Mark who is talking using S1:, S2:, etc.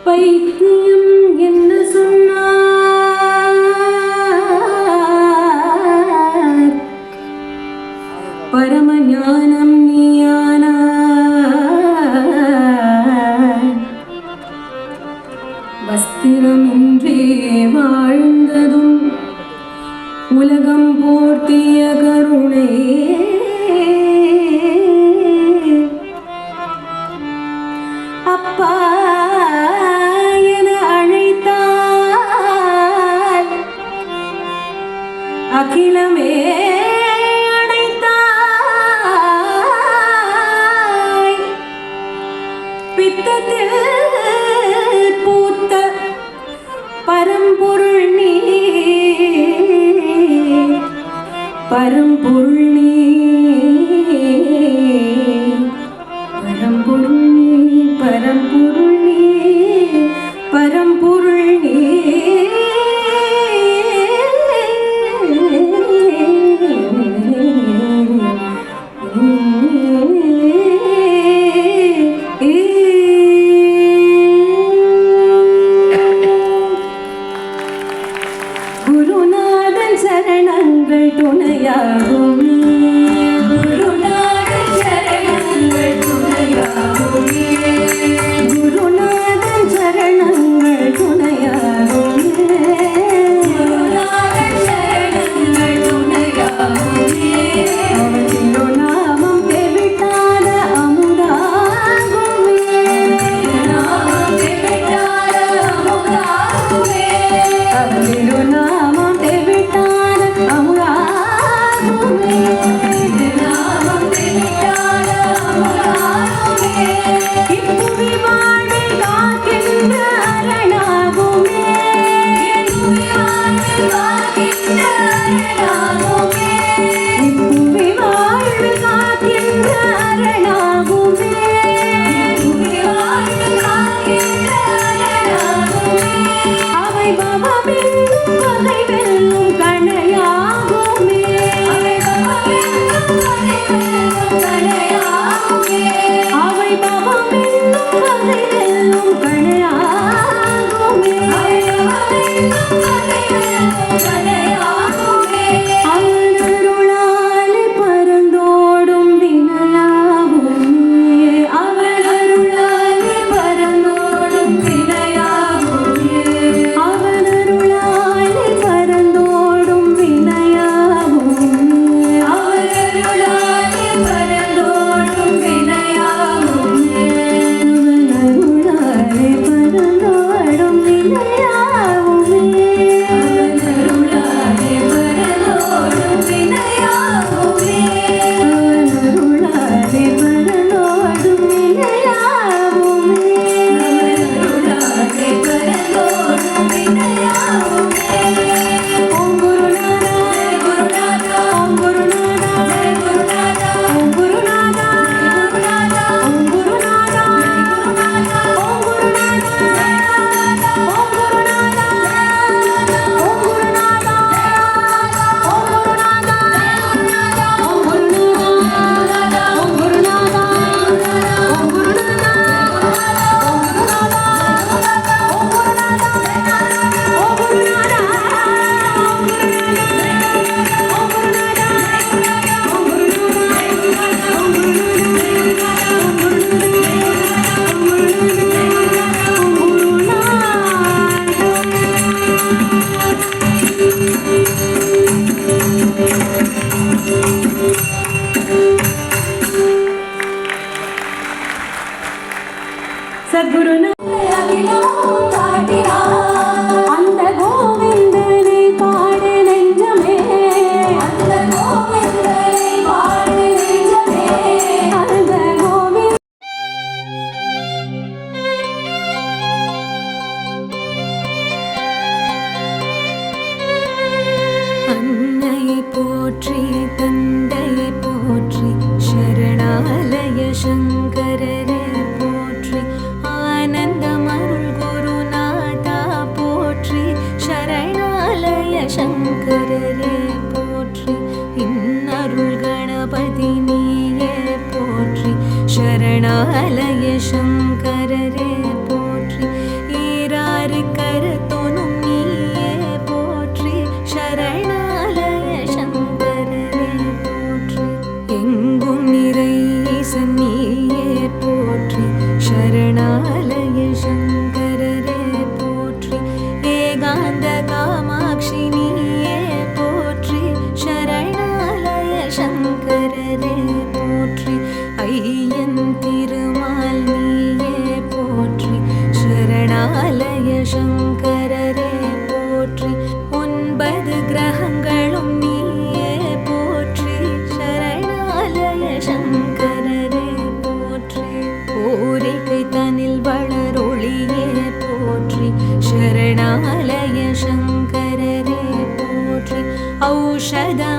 S1: பைத்தியம் என்ன சொன்னார் பரமஞானம் நீயானார் வஸ்திரமின்றே வாழ்ந்ததும் உலகம் போர்த்திய கருணை அப்பா என அழைத்தால் அகிலமே அழைத்தாய் பித்தத்தில் பூத்த பரம்பொருள் நீ பரம்பொருள் நீ பரம்பொருள் நீ பரம்பொருள் நீ பரம்பொருள் நீ குருநாதன் சரணங்கள் துணையாகும் குருநாதன் சரணங்கள் துணையாகும் குருநாதன் சரணங்கள் துணையாகும் குருநாதன் சரணங்கள் துணையாகும் அவன் திருநாமம் தெவிட்டாத அமுதாகுமே நாமம் தெவிட்டாத அமுதாகுமே அவன் திருநாமம் தெவிட்டாத அமுதாகுமே நாமம் தெவிட்டாத அமுதாகுமே இப்புவி வாழ்வில் காக்கின்ற அரணாகுமே இப்புவி வாழ்வில் காக்கின்ற அரணாகுமே இப்புவி வாழ்வில் காக்கின்ற அரணாகுமே இப்புவி வாழ்வில் காக்கின்ற அரணாகுமே அவை பவமென்னும் வகை வெல்லும் கணையாகுமே அவை பவமென்னும் வகை வெல்லும் கணையாகுமே அவை பவமென்னும் வகை வெல்லும் கணையாகுமே அவை பவமென்னும் வகை வெல்லும் கணையாகுமே அவனருளாலே பரந்தோடும் வினையாகுமே அவனருளாலே பரந்தோடும் வினையாகுமே அவனருளாலே பரந்தோடும் வினையாகுமே அவனருளாலே பரந்தோடும் வினையாகுமே அவனருளாலே பரந்தோடும் வினையாகுமே அவனருளாலே பரந்தோடும் வினையாகுமே அவனருளாலே பரந்தோடும் வினையாகுமே அவனருளாலே பரந்தோடும் வினையாகுமே ஓம் குருநாதா குருநாதா ஓம் குருநாதா குருநாதா ஓம் குருநாதா குருநாதா ஓம் குருநாதா குருநாதா ஓம் குருநாதா ஓம் குருநாதா ஓம் குருநாதா ஓம் குருநாதா ஓம் குருநாதா ஓம் குருநாதா ஓம் சத்குருநாத அந்த கோவிந்தனை பாடு நெஞ்சமே அந்த கோவிந்தனை பாடு நெஞ்சமே அந்த கோவிந்த அன்னையை போற்றி தந்தையை போற்றி சரணாலய சங்கரரே போற்றி ஆனந்தமருள் குருநாதா போற்றி சரணாலய சங்கரரே போற்றி இன்னருள் கணபதி நீயே போற்றி சரணாலய சங்கரரே போற்றி औषधा